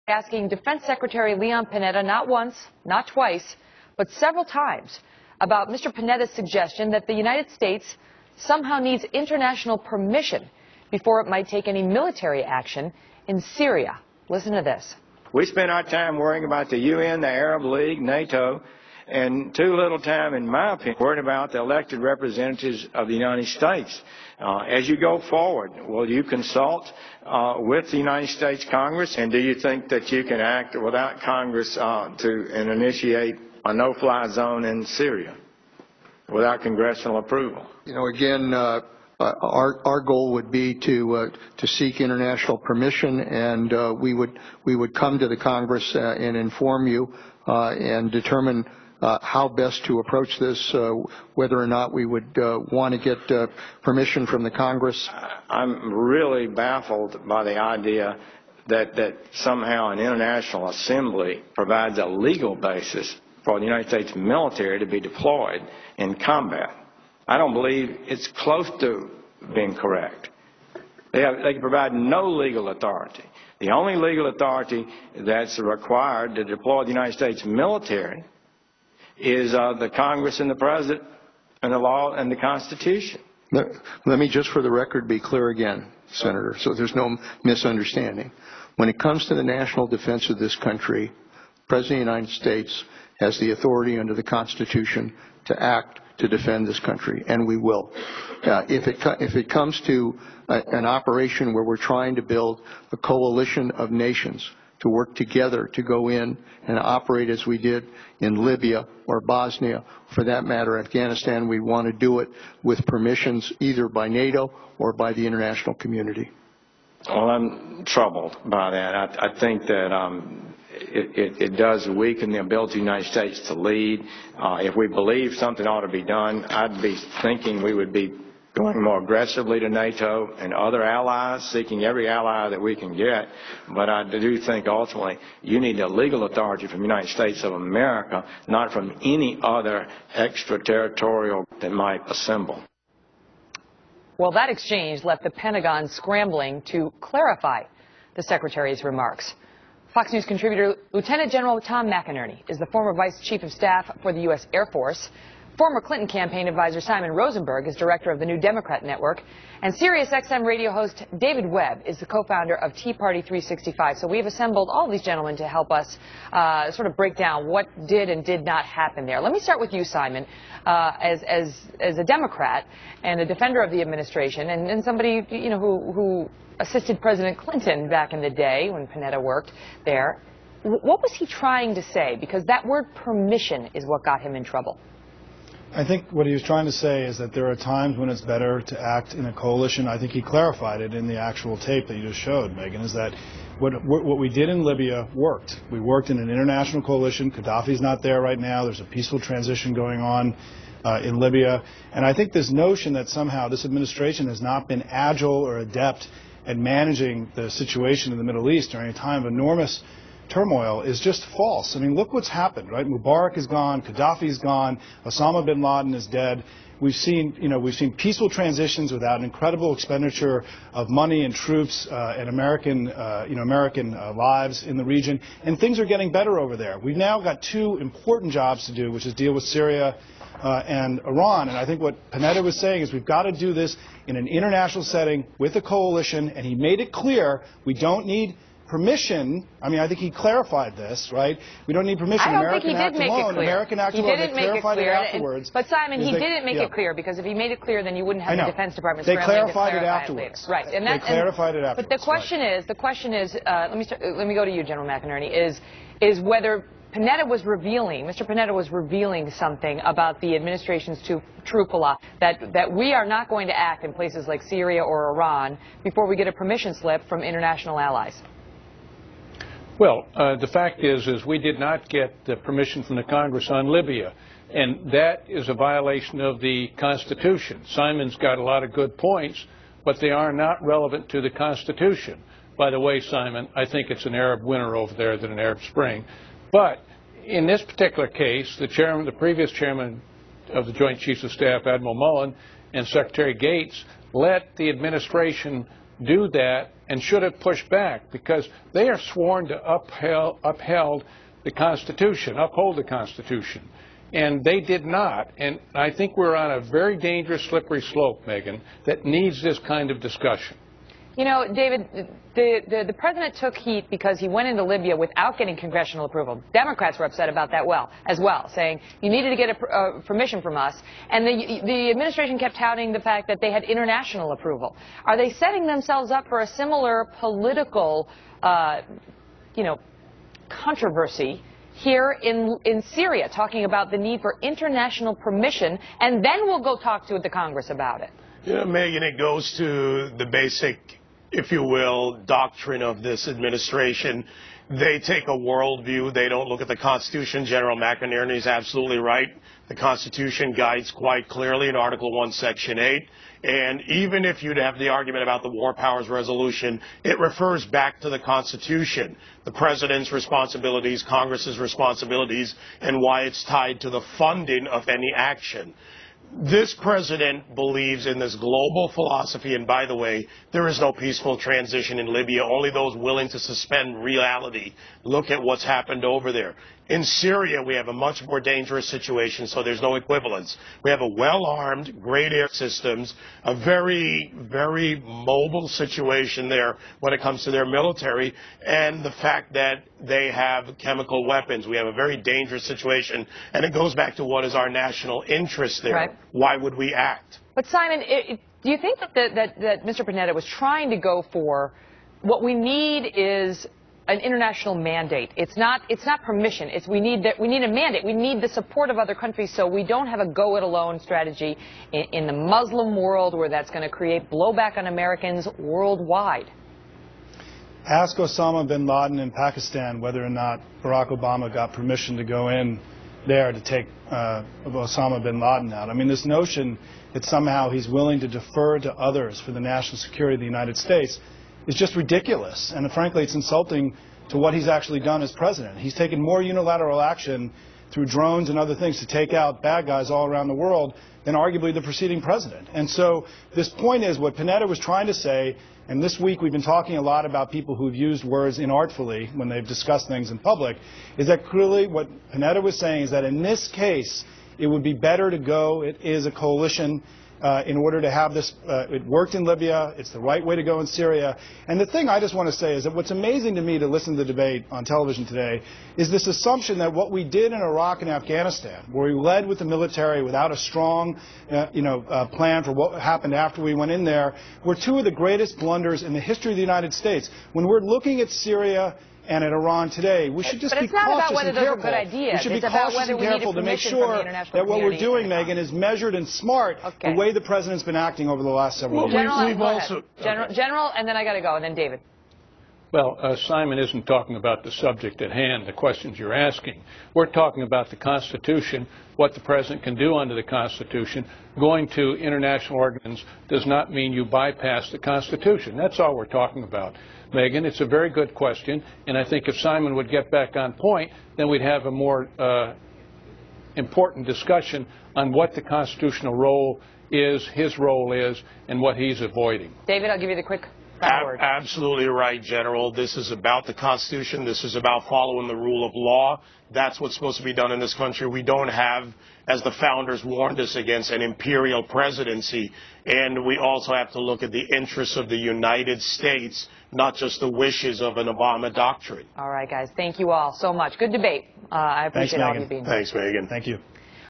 asking Defense Secretary Leon Panetta not once, not twice, but several times about Mr. Panetta's suggestion that the United States somehow needs international permission before it might take any military action in Syria. Listen to this. We spend our time worrying about the UN, the Arab League, NATO, and too little time, in my opinion, worrying about the elected representatives of the United States. As you go forward, will you consult with the United States Congress, and do you think that you can act without Congress and initiate a no-fly zone in Syria without congressional approval? You know, again, our goal would be to seek international permission, and we would come to the Congress and inform you and determine how best to approach this, whether or not we would want to get permission from the Congress. I'm really baffled by the idea that somehow an international assembly provides a legal basis for the United States military to be deployed in combat. I don't believe it's close to being correct. They can provide no legal authority. The only legal authority that's required to deploy the United States military is the Congress and the President and the law and the Constitution. Let me just for the record be clear again, Senator, so there's no misunderstanding. When it comes to the national defense of this country, the President of the United States has the authority under the Constitution to act to defend this country, and we will. If it comes to an operation where we're trying to build a coalition of nations to work together to go in and operate as we did in Libya or Bosnia, for that matter, Afghanistan, we want to do it with permissions either by NATO or by the international community. Well, I'm troubled by that. I think that it does weaken the ability of the United States to lead. If we believe something ought to be done, I'd be thinking we would be going more aggressively to NATO and other allies, seeking every ally that we can get. But I do think ultimately you need a legal authority from the United States of America, not from any other extraterritorial that might assemble. Well, that exchange left the Pentagon scrambling to clarify the Secretary's remarks. Fox News contributor Lieutenant General Tom McInerney is the former Vice Chief of Staff for the U.S. Air Force. Former Clinton campaign advisor Simon Rosenberg is director of the New Democrat Network. And Sirius XM radio host David Webb is the co-founder of Tea Party 365. So we've assembled all these gentlemen to help us sort of break down what did and did not happen there. Let me start with you, Simon, as a Democrat and a defender of the administration and somebody, you know, who assisted President Clinton back in the day when Panetta worked there. What was he trying to say? Because that word permission is what got him in trouble. I think what he was trying to say is that there are times when it's better to act in a coalition. I think he clarified it in the actual tape that you just showed, Megan, is that what we did in Libya worked. We worked in an international coalition. Gaddafi's not there right now. There's a peaceful transition going on in Libya. And I think this notion that somehow this administration has not been agile or adept at managing the situation in the Middle East during a time of enormous turmoil is just false. I mean, look what's happened, right? Mubarak is gone, Gaddafi's gone, Osama bin Laden is dead. We've seen peaceful transitions without an incredible expenditure of money and troops and American lives in the region, and things are getting better over there. We've now got two important jobs to do, which is deal with Syria and Iran. And I think what Panetta was saying is we've got to do this in an international setting with a coalition, and he made it clear we don't need permission. I mean, I think he clarified this, right? We don't need permission. I don't think he did make it clear. American act alone. They clarified it afterwards. But Simon, he didn't make it clear, because if he made it clear, then you wouldn't have the Defense Department they scrambling clarified to it clarify afterwards. It later. Right. And they clarified it afterwards. But the question is, let me go to you, General McInerney, is whether Mr. Panetta was revealing something about the administration's true philosophy, that we are not going to act in places like Syria or Iran before we get a permission slip from international allies. Well, the fact is we did not get the permission from the Congress on Libya, and that is a violation of the Constitution. Simon's got a lot of good points, but they are not relevant to the Constitution. By the way, Simon, I think it's an Arab winter over there than an Arab Spring. But in this particular case, the previous chairman of the Joint Chiefs of Staff, Admiral Mullen, and Secretary Gates let the administration do that and should have pushed back, because they are sworn to uphold the Constitution. And they did not. And I think we're on a very dangerous, slippery slope, Megan, that needs this kind of discussion. You know, David, the president took heat because he went into Libya without getting congressional approval. Democrats were upset about that as well, saying you needed to get permission from us. And the administration kept touting the fact that they had international approval. Are they setting themselves up for a similar political, controversy here in Syria, talking about the need for international permission, and then we'll go talk to the Congress about it? You know, Megan, it goes to the basic, if you will, doctrine of this administration. They take a worldview. They don't look at the Constitution. General McInerney is absolutely right. The Constitution guides quite clearly in Article 1, Section 8. And even if you'd have the argument about the War Powers Resolution, it refers back to the Constitution, the President's responsibilities, Congress's responsibilities, and why it's tied to the funding of any action. This president believes in this global philosophy, and by the way, there is no peaceful transition in Libya, only those willing to suspend reality. Look at what's happened over there. In Syria, we have a much more dangerous situation, so there's no equivalence. We have a well-armed, great air systems, a very, very mobile situation there when it comes to their military, and the fact that they have chemical weapons. We have a very dangerous situation, and it goes back to what is our national interest there. Right. Why would we act? But Simon, do you think that Mr. Panetta was trying to go for what we need is an international mandate? It's not permission. We need a mandate. We need the support of other countries, so we don't have a go-it-alone strategy in the Muslim world where that's going to create blowback on Americans worldwide. Ask Osama bin Laden in Pakistan whether or not Barack Obama got permission to go in there to take Osama bin Laden out. I mean, this notion that somehow he's willing to defer to others for the national security of the United States is just ridiculous. And frankly, it's insulting to what he's actually done as president. He's taken more unilateral action through drones and other things to take out bad guys all around the world than arguably the preceding president. And so this point is what Panetta was trying to say, and this week we've been talking a lot about people who've used words inartfully when they've discussed things in public, is that clearly what Panetta was saying is that in this case it would be better to go, it is a coalition, in order to have this, it worked in Libya, it's the right way to go in Syria. And the thing I just want to say is that what's amazing to me to listen to the debate on television today is this assumption that what we did in Iraq and Afghanistan, where we led with the military without a strong plan for what happened after we went in there, were two of the greatest blunders in the history of the United States. When we're looking at Syria and at Iran today, we should just be cautious and careful. We should be cautious and careful to make sure that what we're doing, Megan, is measured and smart the way the president's been acting over the last several years. General, and then I got to go, and then David. Well, Simon isn't talking about the subject at hand, the questions you're asking. We're talking about the Constitution, what the president can do under the Constitution. Going to international organs does not mean you bypass the Constitution. That's all we're talking about. Megan, it's a very good question, and I think if Simon would get back on point, then we'd have a more important discussion on what the constitutional role is, his role is, and what he's avoiding. David, I'll give you the quick word. Absolutely right, General. This is about the Constitution. This is about following the rule of law. That's what's supposed to be done in this country. We don't have, as the founders warned us against, an imperial presidency. And we also have to look at the interests of the United States, not just the wishes of an Obama doctrine. All right, guys. Thank you all so much. Good debate. I appreciate all of you being here. Thanks, Megan. Thank you.